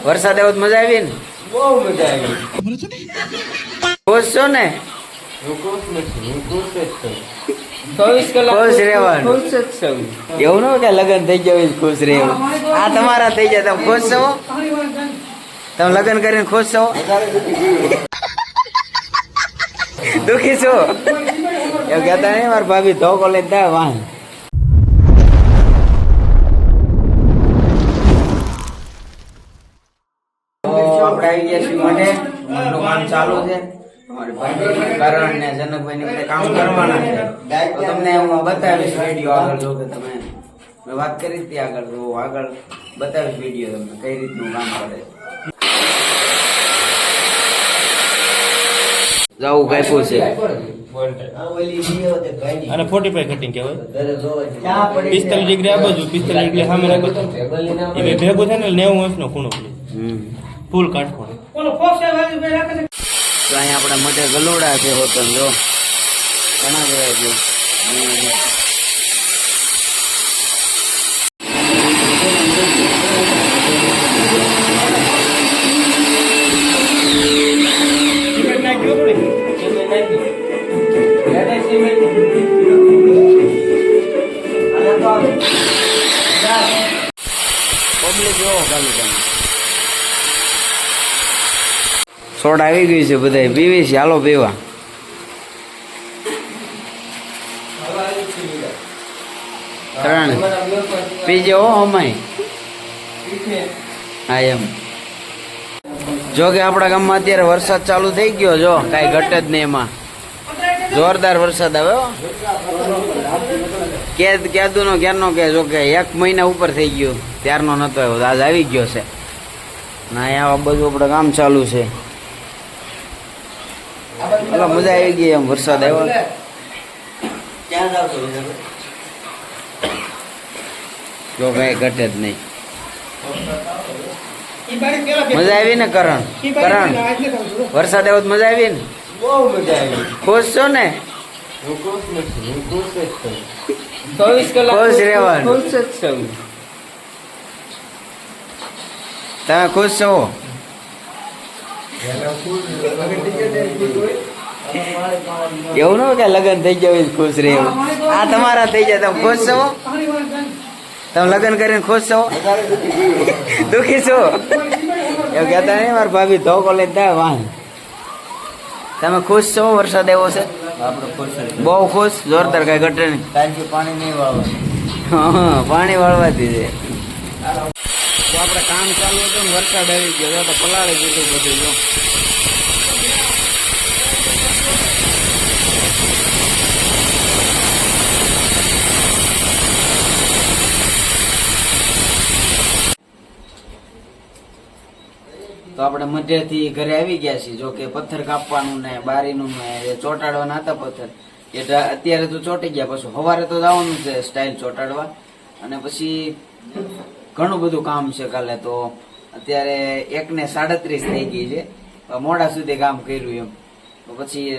વરસાદ આવ્યો તો મજા આવી ને? બહુ મજા આવી. ખુશ છો ને? હું ખુશ નથી, હું ખુશ જ છું. 24 કલાક ખુશ રહેવાનું. ખુશ જ છું. એવું ન હોય કે લગ્ન થઈ ગયા હોય ખુશ રહેવું. આ તમારા થઈ જાય, તમે ખુશ છો? તમે લગ્ન કરીને ખુશ છો? દુખી છો? એવું કહેતા નહીં મારા ભાભી ધોકો લઈને થાય વાહ. આપણે આવી ગયા છીએ માટે આપણું કામ ચાલુ છે. કરણ ને જનકભાઈ ને બધા કામ કરવાના છે. તો તમને હું બતાવીશ વિડીયો આગળ, જો કે તમે મેં વાત કરી હતી આગળ, તો આગળ બતાવીશ વિડીયો તમને કઈ રીતનું કામ કરે. જવું કાપ્યું છે અને 45 કટિંગ કહેવાય. 45 ડિગ્રી આ બાજુ, 45 ડિગ્રી સામે રાખો તો એ ભેગું થાય ને 90 અંશનો ખૂણો પડે. ફૂલ કાઢવો. તો અહીંયા આપણા મોટે ગલોડા છે હોટલ, જો ઘણા બધા છે. પબ્લિક જોવો ખાલી તમે. સોડ આવી ગઈ છે, બધા પીવી છે. હાલો પીવા. કરણ પીજે હો અમાય. હા એમ. જો કે આપણા ગામમાં અત્યારે વરસાદ ચાલુ થઈ ગયો, જો કાંઈ ઘટ જ નહીં એમાં. જોરદાર વરસાદ આવે હો. ક્યાંનું નો ક્યારનો કે જો કે 1 મહિના ઉપર થઈ ગયો ત્યારનો નતો આવ્યો, આજ આવી ગયો છે. ના અહીંયા બધું આપણે કામ ચાલુ છે. હલો, મજા આવી ગઈ એમ. વરસાદ આવ્યો. જો કઈ ઘટે જ નહીં. મજા આવી ને કરણ? વરસાદ આવ્યો તો મજા આવી ને? બહુ મજા આવી. ખુશ છો ને? હું ખુશ નથી, હું ખુશ જ છું. 24 કલાક ખુશ રહેવાનું. ખુશ જ છું. તમે ખુશ છો? એવું ન હોય કે લગ્ન થઈ ગયા હોય ખુશ રહેવું. આ તમારા થઈ જાય, તમે ખુશ છો? તમે લગ્ન કરીને ખુશ છો? દુખી છો? એવું કહેતા નહીં મારા ભાભી ધોકો લઈને થાય વાહ. તમે ખુશ છો? વરસાદ આવ્યો છે? આપણે ખુશ જ. બહુ ખુશ, જોરદાર, કઈ ઘટે નહીં. ટાંકી પાણી નહીં વાળવા. હા, પાણી વાળવાથી છે. તો આપણે કામ ચાલુ હતું ને વરસાદ આવી ગયો તો પલાળી દીધું બધું. જો તો આપણે મધ્યથી ઘરે આવી ગયા છીએ. જો કે પથ્થર કાપવાનું ને બારીનું ને ચોટાડવાના હતા પથ્થર, એટલે અત્યારે તો ચોટી ગયા. પછી સવારે તો જવાનું છે સ્ટાઇલ ચોટાડવા, અને પછી ઘણું બધું કામ છે કાલે. તો અત્યારે 1:37 થઈ ગઈ છે, મોડા સુધી કામ કર્યું એમ. તો પછી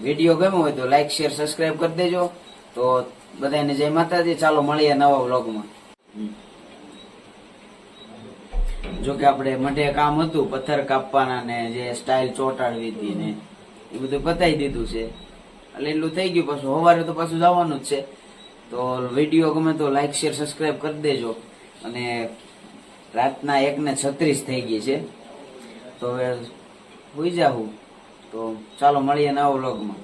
વિડીયો ગમ્યો હોય તો લાઈક શેર સબસ્ક્રાઈબ કરી દેજો. તો બધાને જય માતાજી. ચાલો મળીએ નવા વ્લોગમાં. જો કે આપણે મઢે કામ હતું પથ્થર કાપવાના ને જે સ્ટાઇલ ચોટાડવી હતી ને એ બધું પતાવી દીધું છે. એટલે એટલું થઈ ગયું. પાછું સવારે તો પાછું જવાનું જ છે. તો વિડીયો ગમે તો લાઈક શેર સબસ્ક્રાઈબ કરી દેજો. અને રાતના 1:36 થઈ ગઈ છે, તો હવે સુઈ જાઉં. તો ચાલો મળીએ નવા વ્લોગમાં.